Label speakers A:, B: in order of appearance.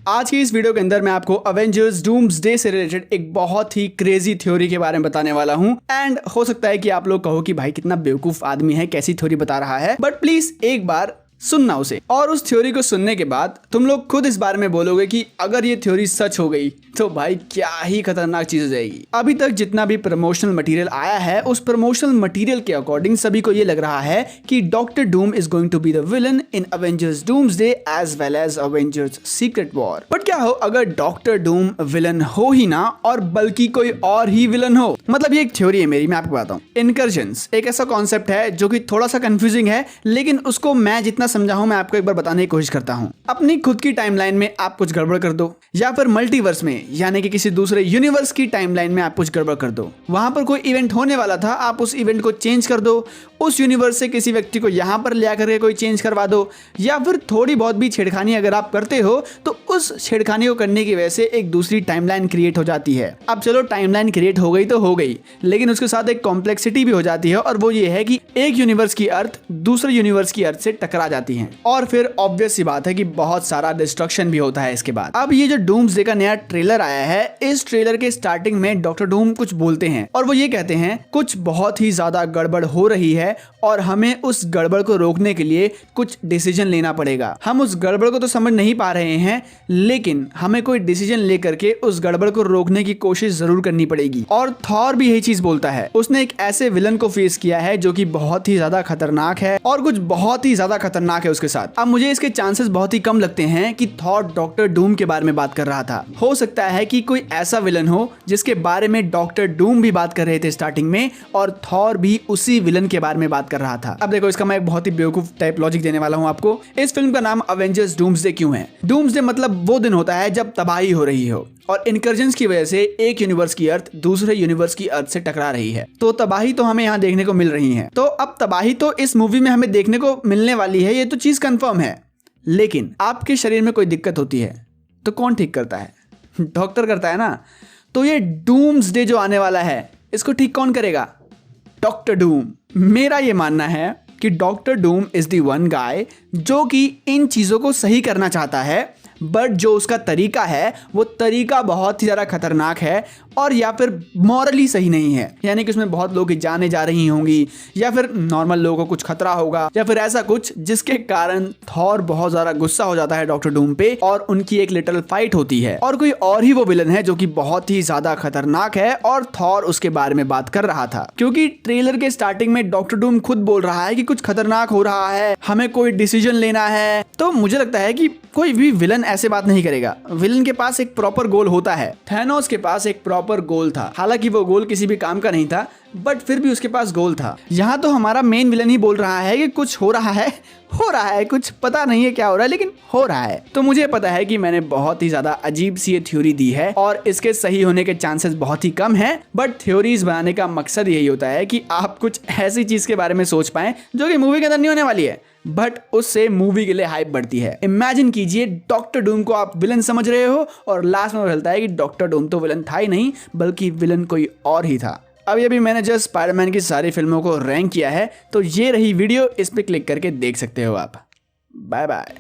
A: आज की इस वीडियो के अंदर मैं आपको अवेंजर्स डूम्सडे से रिलेटेड एक बहुत ही क्रेजी थ्योरी के बारे में बताने वाला हूं। एंड हो सकता है कि आप लोग कहो कि भाई कितना बेवकूफ आदमी है, कैसी थ्योरी बता रहा है, बट प्लीज एक बार सुनना उसे। और उस थ्योरी को सुनने के बाद तुम लोग खुद इस बारे में बोलोगे कि अगर ये थ्योरी सच हो गई तो भाई क्या ही खतरनाक चीज हो जाएगी। अभी तक जितना भी प्रमोशनल मटेरियल आया है उस प्रमोशनल मटेरियल के अकॉर्डिंग सभी को ये लग रहा है कि doctor Doom is going to be the villain in Avengers Doomsday as well as Avengers Secret War. But क्या हो अगर डॉक्टर डूम विलन हो ही ना और बल्कि कोई और ही विलन हो। मतलब ये एक थ्योरी है मेरी, मैं आपको बताता हूँ। इनकर्जन्स एक ऐसा कॉन्सेप्ट है जो कि थोड़ा सा कंफ्यूजिंग है, लेकिन उसको मैं जितना समझा हूं मैं आपको एक बार बताने की कोशिश करता हूं। अपनी खुद की टाइमलाइन में आप कुछ गड़बड़ कर दो, या फिर मल्टीवर्स में यानी कि किसी दूसरे यूनिवर्स की टाइमलाइन में आप कुछ गड़बड़ कर दो। वहां पर कोई इवेंट होने वाला था, आप उस इवेंट को चेंज कर दो, उस यूनिवर्स से किसी व्यक्ति को यहां पर ले आकर के कोई चेंज करवा दो, या फिर थोड़ी बहुत भी छेड़खानी अगर आप करते हो तो उस छेड़खानी को करने की वजह से एक दूसरी टाइमलाइन क्रिएट हो जाती है। अब चलो टाइमलाइन क्रिएट हो गई तो हो गई, लेकिन उसके साथ एक कॉम्प्लेक्सिटी भी हो जाती है, और वो ये है कि एक यूनिवर्स की अर्थ दूसरे यूनिवर्स की अर्थ से टकरा जाती है, और फिर ऑब्वियस सी बात है कि बहुत सारा डिस्ट्रक्शन भी होता है इसके बाद। अब ये जो डूम्सडे का नया ट्रेलर आया है, इस ट्रेलर के स्टार्टिंग में डॉक्टर डूम कुछ बोलते हैं और वो ये कहते हैं कुछ बहुत ही ज्यादा गड़बड़ हो रही है और हमें उस गड़बड़ को रोकने के लिए कुछ डिसीजन लेना पड़ेगा। हम उस गड़बड़ को तो समझ नहीं पा रहे हैं, लेकिन हमें कोई डिसीजन लेकर के उस गड़बड़ को रोकने की कोशिश जरूर करनी पड़ेगी। और थॉर भी यही चीज बोलता है। उसने एक ऐसे विलन को फेस किया है जो कि बहुत ही ज्यादा खतरनाक है और कुछ बहुत ही ज्यादा खतरनाक है उसके साथ। अब मुझे इसके चांसेस बहुत ही कम लगते हैं कि थॉर डॉक्टर डूम के बारे में बात कर रहा था। हो सकता है कि कोई ऐसा विलन हो जिसके बारे में डॉक्टर डूम भी बात कर रहे थे स्टार्टिंग में, और थॉर भी उसी विलन के बारे में बात कर रहा था। अब देखो इसका मैं एक बहुत ही बेवकूफ टाइप लॉजिक देने वाला हूं आपको। इस फिल्म का नाम अवेंजर्स डूम्सडे क्यों है? डूम्सडे मतलब वो दिन होता है जब तबाही हो रही हो, और इनकर्जन्स की वजह से एक यूनिवर्स की अर्थ दूसरे यूनिवर्स की अर्थ से टकरा रही है। तो तबाही तो हमें यहाँ देखने को मिल रही है। तो अब तबाही तो इस मूवी में हमें देखने को मिलने वाली है, ये तो चीज कंफर्म है। लेकिन आपके शरीर में कोई दिक्कत होती है तो कौन ठीक करता है? डॉक्टर करता है ना। तो ये डूम्सडे जो आने वाला है इसको ठीक कौन करेगा? डॉक्टर डूम। मेरा ये मानना है कि doctor Doom is the one guy जो कि इन चीजों को सही करना चाहता है, बट जो उसका तरीका है वो तरीका बहुत ही ज़्यादा खतरनाक है, और या फिर मॉरली सही नहीं है। यानी कि उसमें बहुत लोगों की जानें जा रही होंगी, या फिर नॉर्मल लोगों को कुछ खतरा होगा, या फिर ऐसा कुछ जिसके कारण थॉर बहुत ज़्यादा गुस्सा हो जाता है डॉक्टर डूम पे और उनकी एक लिटिल फाइट होती है। और कोई और ही वो विलन है जो कि बहुत ही ज़्यादा खतरनाक है और थॉर उसके बारे में बात कर रहा था। क्योंकि ट्रेलर के स्टार्टिंग में डॉक्टर डूम खुद बोल रहा है कि कुछ खतरनाक हो रहा है, हमें कोई डिसीजन लेना है। तो मुझे लगता है कि कोई भी विलन ऐसे बात नहीं करेगा। विलन के पास एक प्रॉपर गोल होता है। थैनोस के पास एक प्रॉपर गोल था, हालांकि वो गोल किसी भी काम का नहीं था, बट फिर भी उसके पास गोल था। यहाँ तो हमारा मेन विलन ही बोल रहा है कि कुछ हो रहा है, कुछ पता नहीं है क्या हो रहा है, लेकिन हो रहा है। तो मुझे पता है कि मैंने बहुत ही ज्यादा अजीब सी ये थ्योरी दी है और इसके सही होने के चांसेस बहुत ही कम हैं, बट थ्योरीज बनाने का मकसद यही होता है कि आप कुछ ऐसी चीज के बारे में सोच पाएं जो कि मूवी के अंदर नहीं होने वाली है, बट उससे मूवी के लिए हाइप बढ़ती है। इमेजिन कीजिए डॉक्टर डूम को आप विलन समझ रहे हो और लास्ट में मिलता है कि डॉक्टर डूम तो विलन था ही नहीं, बल्कि विलन कोई और ही था। अब ये भी मैंने जस्ट स्पाइडरमैन की सारी फिल्मों को रैंक किया है, तो ये रही वीडियो, इस पे क्लिक करके देख सकते हो आप। Bye bye.